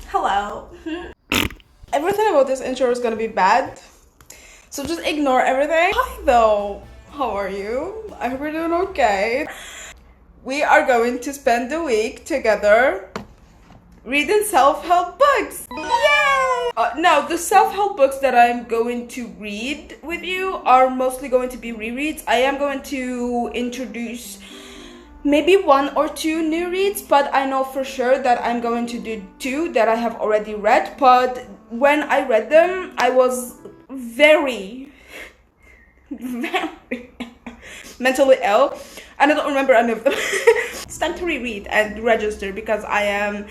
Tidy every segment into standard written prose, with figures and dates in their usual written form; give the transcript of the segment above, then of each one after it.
Hello. Everything about this intro is gonna be bad, so just ignore everything. Hi though, how are you? I hope you're doing okay. We are going to spend the week together reading self-help books. Yay! Now, the self-help books that I'm going to read with you are mostly going to be rereads. I am going to introduce maybe one or two new reads, but I know for sure that I'm going to do two that I have already read. But when I read them, I was very mentally ill, and I don't remember any of them. It's time to reread and register because I am,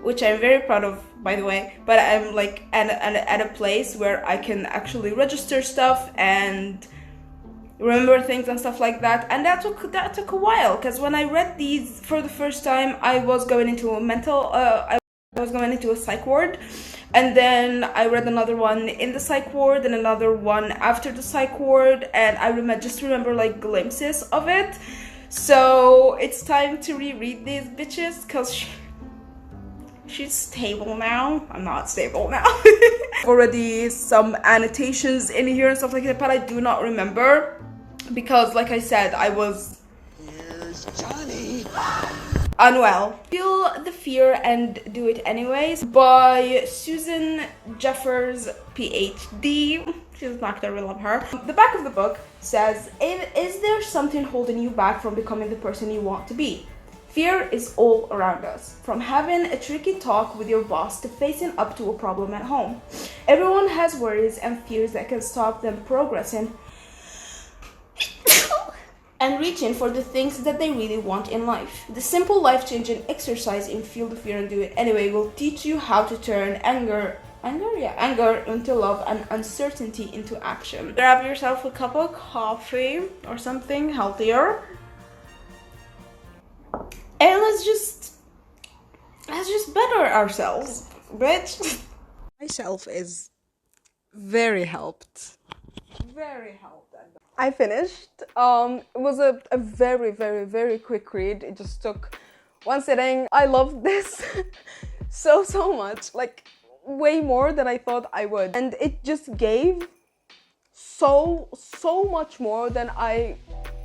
which I'm very proud of, by the way, but I'm like at a place where I can actually register stuff and remember things and stuff like that. And that took a while, because when I read these for the first time, I was going into a psych ward, and then I read another one in the psych ward and another one after the psych ward, and I remember like glimpses of it. So it's time to reread these bitches because she's stable now. I'm not stable now. Already some annotations in here and stuff like that, but I do not remember because, like I said, I was unwell. Feel the Fear and Do It Anyways by Susan Jeffers, PhD. She's not gonna love her. The back of the book says, is there something holding you back from becoming the person you want to be? Fear is all around us, from having a tricky talk with your boss to facing up to a problem at home. Everyone has worries and fears that can stop them progressing and reaching for the things that they really want in life. The simple life-changing exercise in Feel the Fear and Do It Anyway will teach you how to turn anger into love and uncertainty into action. Grab yourself a cup of coffee or something healthier, and let's just better ourselves, bitch. Myself is very helped. I finished. It was a very quick read. It just took one sitting. I loved this so much, like way more than I thought I would, and it just gave so much more than I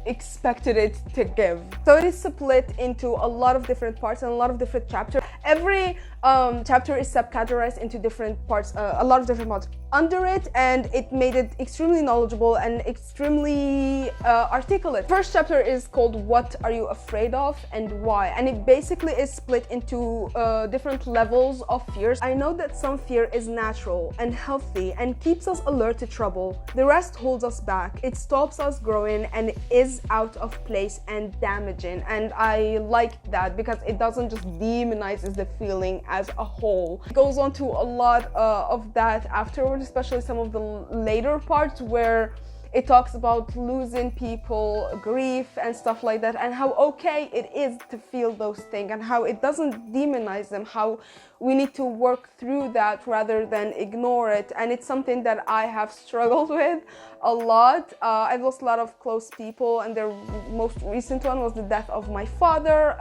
expected it to give. So it is split into a lot of different parts and a lot of different chapters. Every chapter is subcategorized into different parts, a lot of different parts under it, and it made it extremely knowledgeable and extremely articulate. First chapter is called What Are You Afraid Of and Why, and it basically is split into different levels of fears. I know that some fear is natural and healthy and keeps us alert to trouble. The rest holds us back. It stops us growing and is out of place and damaging, and I like that because it doesn't just demonizes the feeling as a whole. It goes on to a lot of that afterwards, especially some of the later parts where it talks about losing people, grief and stuff like that, and how okay it is to feel those things and how it doesn't demonize them, how we need to work through that rather than ignore it. And it's something that I have struggled with a lot. I've lost a lot of close people, and the most recent one was the death of my father.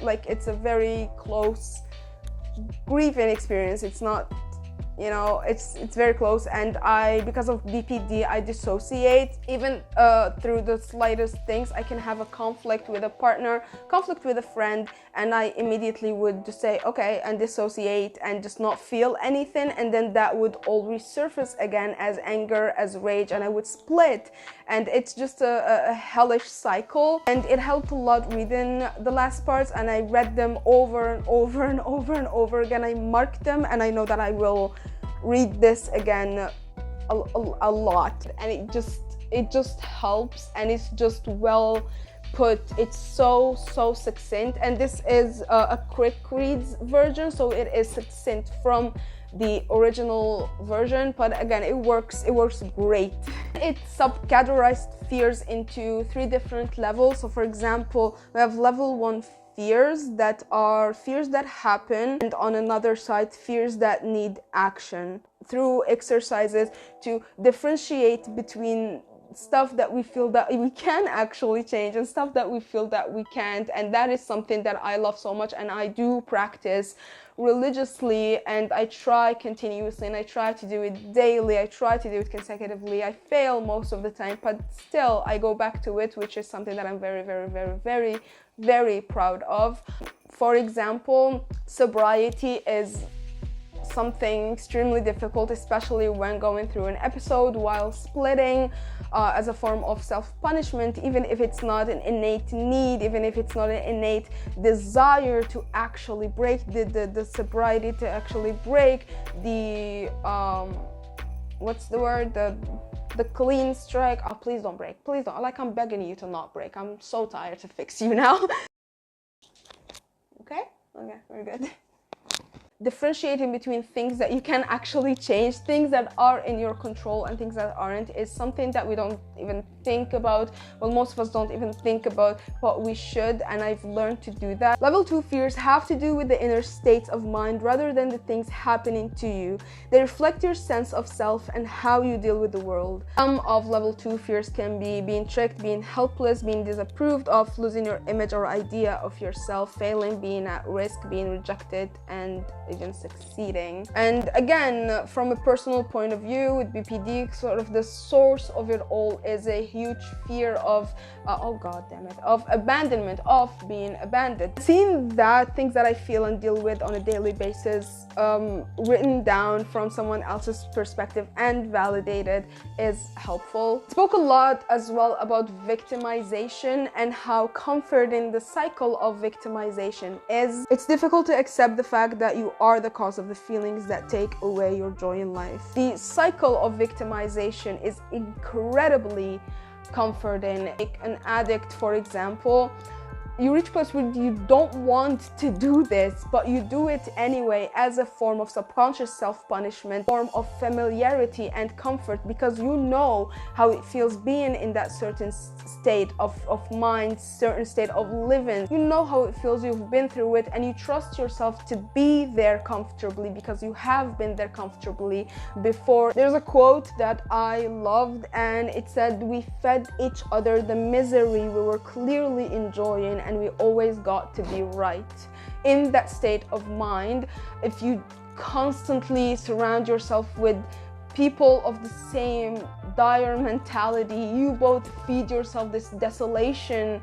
Like, it's a very close grieving experience. It's not, you know, it's very close, and because of BPD, I dissociate. Even through the slightest things, I can have a conflict with a partner, conflict with a friend, and I immediately would just say okay and dissociate and just not feel anything, and then that would all resurface again as anger, as rage, and I would split, and it's just a hellish cycle. And it helped a lot reading the last parts, and I read them over and over again. I marked them, and I know that I will read this again a lot, and it just helps, and it's just well put. It's so succinct, and this is a quick reads version, so it is succinct from the original version, but again, it works great. It subcategorized fears into 3 different levels. So for example, we have level 1 fears that are fears that happen, and on another side, fears that need action, through exercises to differentiate between stuff that we feel that we can actually change and stuff that we feel that we can't. And that is something that I love so much, and I do practice religiously, and I try continuously, and I try to do it daily. I try to do it consecutively. I fail most of the time, but still I go back to it, which is something that I'm very, very, very, very, very proud of. For example, sobriety is something extremely difficult, especially when going through an episode while splitting, as a form of self-punishment, even if it's not an innate need, even if it's not an innate desire to actually break the sobriety, to actually break the what's the word, the clean strike. Oh, please don't break, please don't. Like, I'm begging you to not break. I'm so tired to fix you now. Okay, we're good. Differentiating between things that you can actually change, things that are in your control, and things that aren't, is something that we don't even think about. Well, most of us don't even think about, but we should, and I've learned to do that. Level 2 fears have to do with the inner states of mind rather than the things happening to you. They reflect your sense of self and how you deal with the world. Some of level 2 fears can be being tricked, being helpless, being disapproved of, losing your image or idea of yourself, failing, being at risk, being rejected, and even succeeding. And again, from a personal point of view with BPD, sort of the source of it all is a huge fear of of abandonment, of being abandoned. Seeing that, things that I feel and deal with on a daily basis, written down from someone else's perspective and validated, is helpful. Spoke a lot as well about victimization and how comforting the cycle of victimization is. It's difficult to accept the fact that you are the cause of the feelings that take away your joy in life. The cycle of victimization is incredibly comforting. Like an addict, for example, you reach a place where you don't want to do this, but you do it anyway as a form of subconscious self-punishment, form of familiarity and comfort, because you know how it feels being in that certain state of mind, certain state of living. You know how it feels, you've been through it, and you trust yourself to be there comfortably because you have been there comfortably before. There's a quote that I loved, and it said, "We fed each other the misery we were clearly enjoying, and we always got to be right." In that state of mind, if you constantly surround yourself with people of the same dire mentality, you both feed yourself this desolation,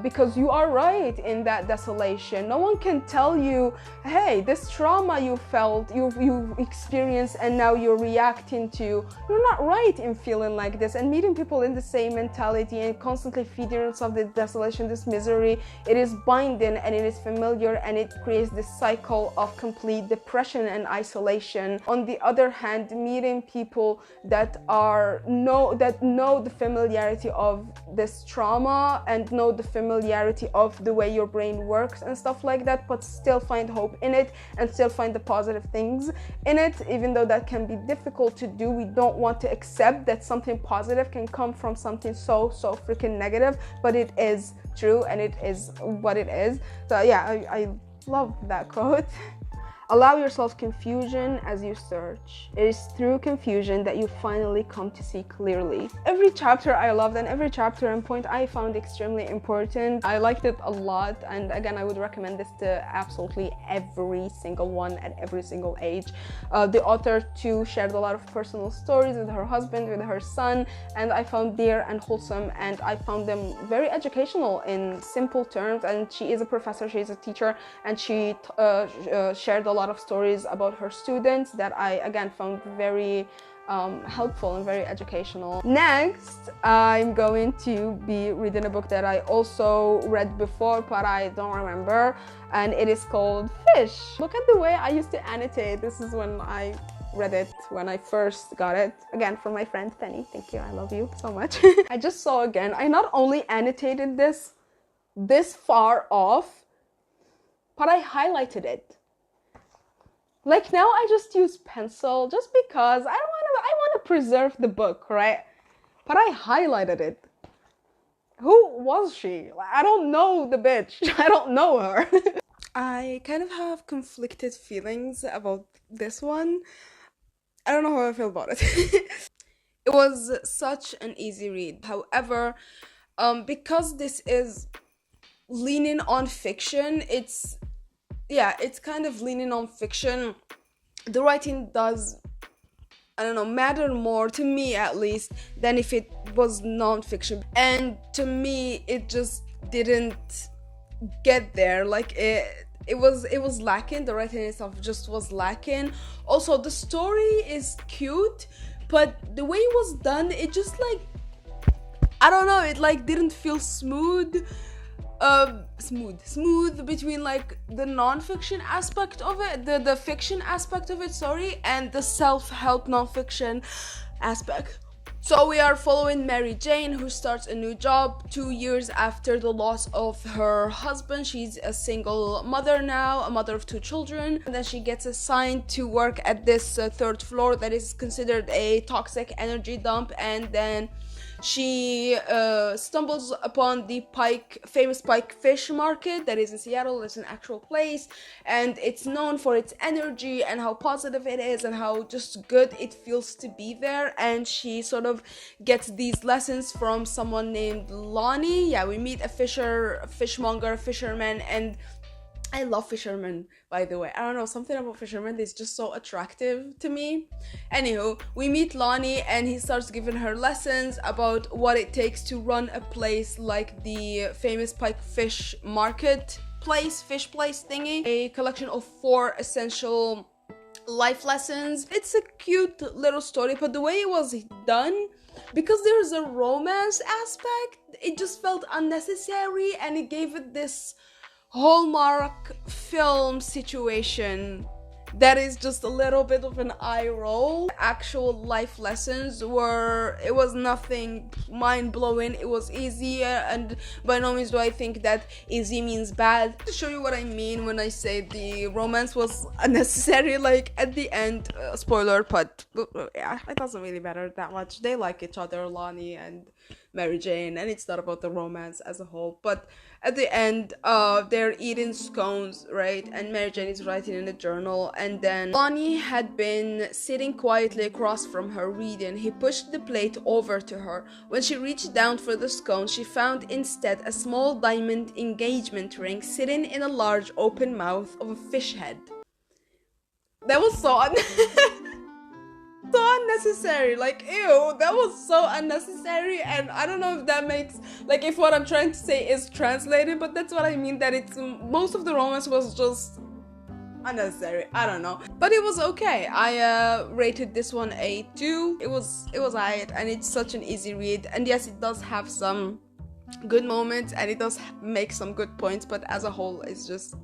because you are right in that desolation. No one can tell you, hey, this trauma you felt, you've experienced, and now you're reacting to, you're not right in feeling like this. And meeting people in the same mentality and constantly feeding yourself this desolation, this misery, it is binding and it is familiar, and it creates this cycle of complete depression and isolation. On the other hand, meeting people that know the familiarity of this trauma and know the familiarity of the way your brain works and stuff like that, but still find hope in it and still find the positive things in it, even though that can be difficult to do. We don't want to accept that something positive can come from something so freaking negative, but it is true and it is what it is. So yeah, I love that quote. Allow yourself confusion as you search. It is through confusion that you finally come to see clearly. Every chapter I loved, and every chapter and point I found extremely important. I liked it a lot, and again, I would recommend this to absolutely every single one at every single age. The author too shared a lot of personal stories with her husband, with her son, and I found dear and wholesome, and I found them very educational in simple terms. And she is a professor, she is a teacher, and she shared a lot of stories about her students that I again found very helpful and very educational. Next, I'm going to be reading a book that I also read before, but I don't remember, and it is called Fish. Look at the way I used to annotate. This is when I read it, when I first got it. Again, from my friend Penny. Thank you, I love you so much. I just saw again, I not only annotated this far off, but I highlighted it. Like, now I just use pencil just because I want to preserve the book, right? But I highlighted it. Who was she? I don't know the bitch. I don't know her. I kind of have conflicted feelings about this one. I don't know how I feel about it. It was such an easy read. However, because this is leaning on fiction, it's kind of leaning on fiction. The writing does, I don't know, matter more to me at least than if it was non-fiction. And to me, it just didn't get there. Like it was lacking. The writing itself just was lacking. Also, the story is cute, but the way it was done, it just like, I don't know, it like didn't feel smooth. Smooth between like the non-fiction aspect of it, the fiction aspect of it, sorry, and the self-help non-fiction aspect. So we are following Mary Jane, who starts a new job 2 years after the loss of her husband. She's a single mother now, a mother of 2 children, and then she gets assigned to work at this 3rd floor that is considered a toxic energy dump. And then she stumbles upon the famous pike fish market that is in Seattle. It's an actual place, and it's known for its energy and how positive it is and how just good it feels to be there. And she sort of gets these lessons from someone named Lonnie. Yeah, we meet a fishmonger, a fisherman, and I love fishermen, by the way. I don't know, something about fishermen is just so attractive to me. Anywho, we meet Lonnie, and he starts giving her lessons about what it takes to run a place like the famous pike fish market place, fish place thingy. A collection of 4 essential life lessons. It's a cute little story, but the way it was done, because there's a romance aspect, it just felt unnecessary, and it gave it this Hallmark film situation that is just a little bit of an eye roll. Actual life lessons it was nothing mind-blowing. It was easy, and by no means do I think that easy means bad. To show you what I mean when I say the romance was unnecessary, like at the end, spoiler, but yeah, it doesn't really matter that much. They like each other, Lonnie and Mary Jane, and it's not about the romance as a whole. But at the end, they're eating scones, right? And Mary Jane is writing in a journal, and then Lonnie had been sitting quietly across from her reading. He pushed the plate over to her. When she reached down for the scone, she found instead a small diamond engagement ring sitting in a large open mouth of a fish head. That was so so unnecessary. Like, ew, that was so unnecessary. And I don't know if that makes, like, if what I'm trying to say is translated, but that's what I mean, that it's, most of the romance was just unnecessary. I don't know, but it was okay. I rated this one a 2. It was alright, and it's such an easy read. And yes, it does have some good moments, and it does make some good points, but as a whole, it's just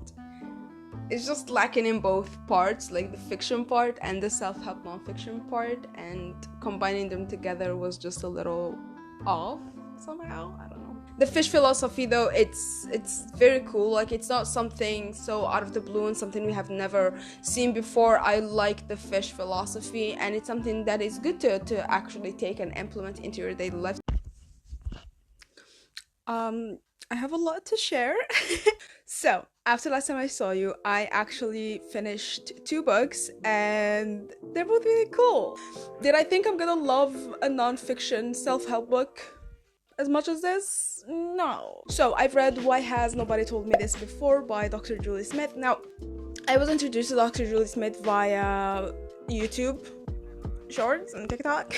lacking in both parts, like the fiction part and the self-help non-fiction part, and combining them together was just a little off somehow. I don't know. The fish philosophy, though, it's very cool. Like, it's not something so out of the blue and something we have never seen before. I like the fish philosophy, and it's something that is good to actually take and implement into your daily life. I have a lot to share. So, after last time I saw you, I actually finished 2 books, and they're both really cool. Did I think I'm gonna love a non-fiction self-help book as much as this? No. So, I've read Why Has Nobody Told Me This Before by Dr. Julie Smith. Now, I was introduced to Dr. Julie Smith via YouTube Shorts and TikTok.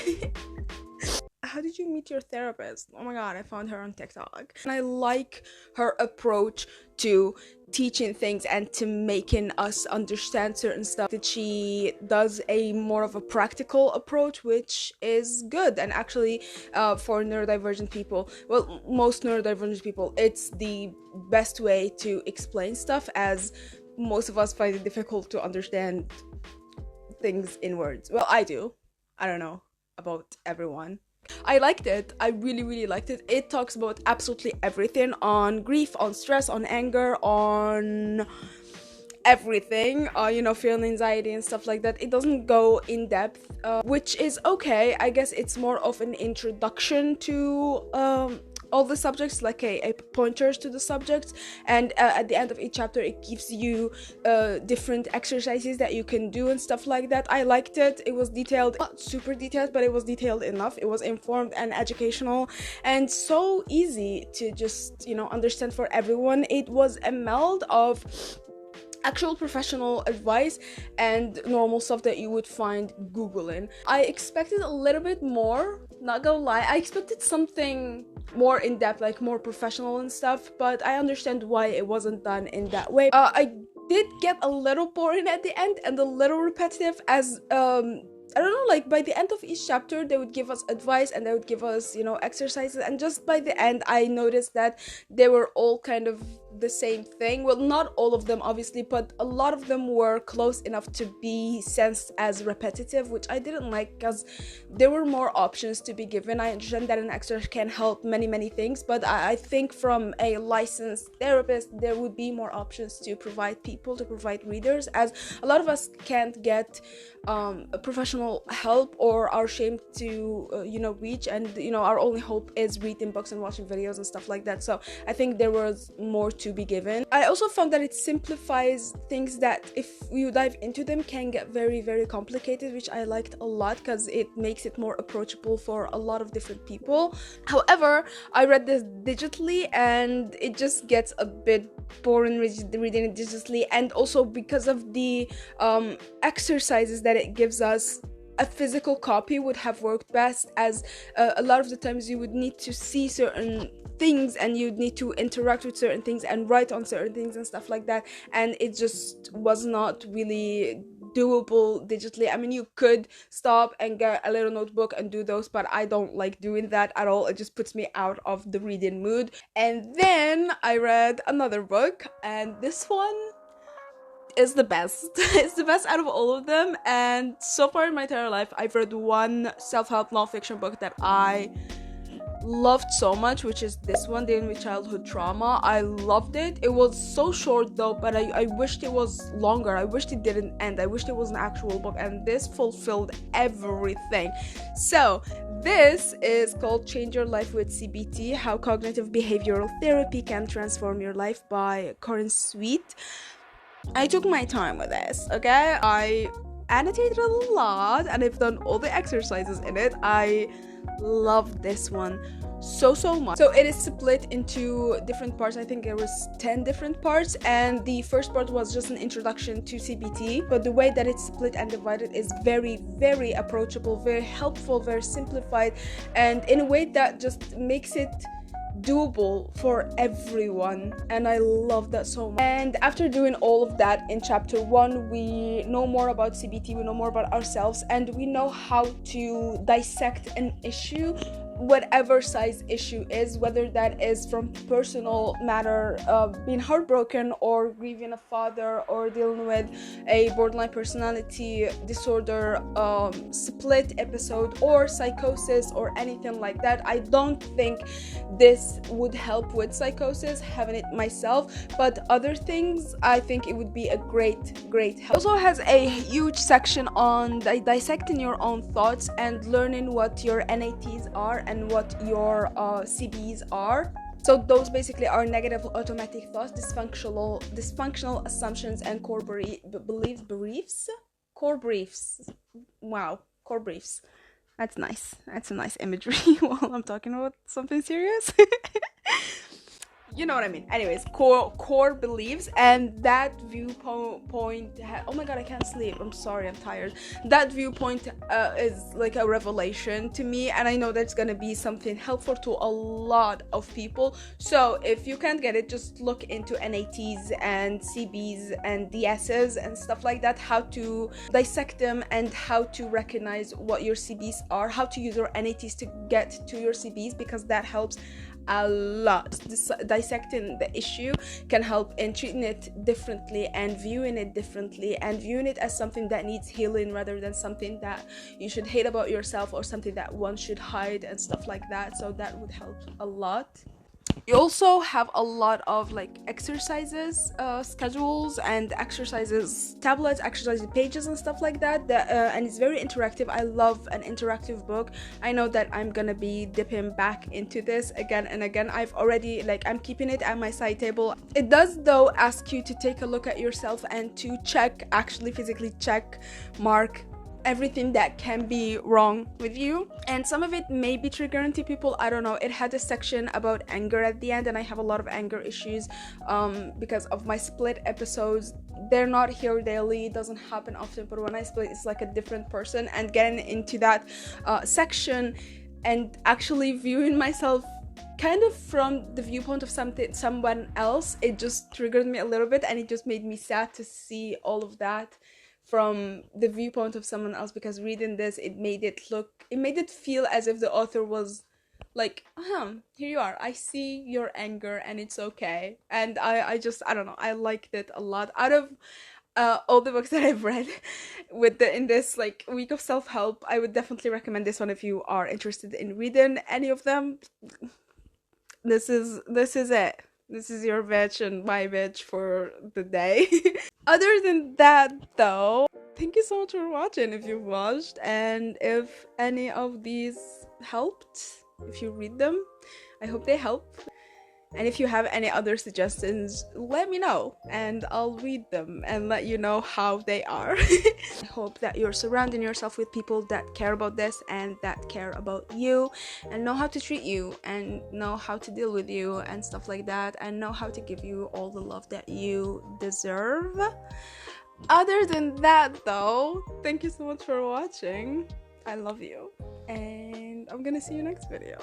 How did you meet your therapist? Oh my god, I found her on TikTok. And I like her approach to teaching things and to making us understand certain stuff. That she does a more of a practical approach, which is good. And actually, for neurodivergent people, well, most neurodivergent people, it's the best way to explain stuff, as most of us find it difficult to understand things in words. Well, I do. I don't know about everyone. I liked it. I really liked it. It talks about absolutely everything, on grief, on stress, on anger, on everything, feeling anxiety and stuff like that. It doesn't go in depth, which is okay. I guess it's more of an introduction to all the subjects, like a pointers to the subjects, and at the end of each chapter it gives you different exercises that you can do and stuff like that. I liked it. It was detailed, not super detailed, but it was detailed enough. It was informed and educational and so easy to just, you know, understand for everyone. It was a meld of actual professional advice and normal stuff that you would find googling. I expected a little bit more, not gonna lie. I expected something more in-depth, like more professional and stuff, but I understand why it wasn't done in that way. I did get a little boring at the end and a little repetitive, as I don't know, like by the end of each chapter they would give us advice and they would give us, you know, exercises, and just by the end I noticed that they were all kind of the same thing. Well, not all of them obviously, but a lot of them were close enough to be sensed as repetitive, which I didn't like, because there were more options to be given. I understand that an exercise can help many things, but I think from a licensed therapist there would be more options to provide readers, as a lot of us can't get professional help or are ashamed to you know, reach, and you know, our only hope is reading books and watching videos and stuff like that. So I think there was more to be given. I also found that it simplifies things that if you dive into them can get very complicated, which I liked a lot because it makes it more approachable for a lot of different people. However, I read this digitally and it just gets a bit boring reading it digitally, and also because of the exercises that it gives us, a physical copy would have worked best, as a lot of the times you would need to see certain things and you'd need to interact with certain things and write on certain things and stuff like that, and it just was not really doable digitally. I mean, you could stop and get a little notebook and do those, but I don't like doing that at all. It just puts me out of the reading mood. And then I read another book, and this one is the best. It's the best out of all of them, and so far in my entire life I've read one self-help non-fiction book that I loved so much, which is this one, Dealing with Childhood Trauma. I loved it. It was so short though, but I wished it was longer. I wished it didn't end. I wished it was an actual book, and this fulfilled everything. So this is called Change Your Life with CBT: How Cognitive Behavioral Therapy Can Transform Your Life by Corinne Sweet. I took my time with this, okay? I annotated a lot and I've done all the exercises in it. I love this one so much. So it is split into different parts. I think there was 10 different parts, and the first part was just an introduction to CBT, but the way that it's split and divided is very approachable, very helpful, very simplified, and in a way that just makes it doable for everyone, and I love that so much. And after doing all of that in chapter 1, we know more about CBT, we know more about ourselves, and we know how to dissect an issue, whatever size issue is, whether that is from personal matter, being heartbroken or grieving a father or dealing with a borderline personality disorder, split episode, or psychosis or anything like that. I don't think this would help with psychosis, having it myself, but other things I think it would be a great help. It also has a huge section on dissecting your own thoughts and learning what your NATs are and what your CBs are. So those basically are negative automatic thoughts, dysfunctional assumptions, and core beliefs. Wow, core beliefs. That's nice. That's a nice imagery while I'm talking about something serious. You know what I mean. Anyways, core beliefs, and that viewpoint oh my god, I can't sleep, I'm sorry, I'm tired. That viewpoint is like a revelation to me, and I know that's gonna be something helpful to a lot of people. So if you can't get it, just look into NATs and CBs and DSs and stuff like that, how to dissect them and how to recognize what your CBs are, how to use your NATs to get to your CBs, because that helps a lot. Dissecting the issue can help in treating it differently and viewing it differently, and viewing it as something that needs healing rather than something that you should hate about yourself or something that one should hide and stuff like that. So that would help a lot. You also have a lot of like exercises schedules and exercises tablets, exercises pages and stuff like that, and it's very interactive. I love an interactive book. I know that I'm gonna be dipping back into this again and again. I've already, like, I'm keeping it at my side table. It does though ask you to take a look at yourself and to check, actually physically check, mark everything that can be wrong with you, and some of it may be triggering to people. I don't know. It had a section about anger at the end, and I have a lot of anger issues because of my split episodes. They're not here daily, it doesn't happen often, but when I split, it's like a different person. And getting into that section and actually viewing myself kind of from the viewpoint of someone else, it just triggered me a little bit, and it just made me sad to see all of that from the viewpoint of someone else, because reading this, it made it feel as if the author was like, here you are, I see your anger and it's okay. And I don't know, I liked it a lot. Out of all the books that I've read in this like week of self-help, I would definitely recommend this one if you are interested in reading any of them. This is it. This is your bitch and my bitch for the day. Other than that though, thank you so much for watching if you've watched, and if any of these helped, if you read them, I hope they help. And if you have any other suggestions, let me know and I'll read them and let you know how they are. I hope that you're surrounding yourself with people that care about this and that care about you and know how to treat you and know how to deal with you and stuff like that, and know how to give you all the love that you deserve. Other than that though, thank you so much for watching. I love you and I'm gonna see you next video.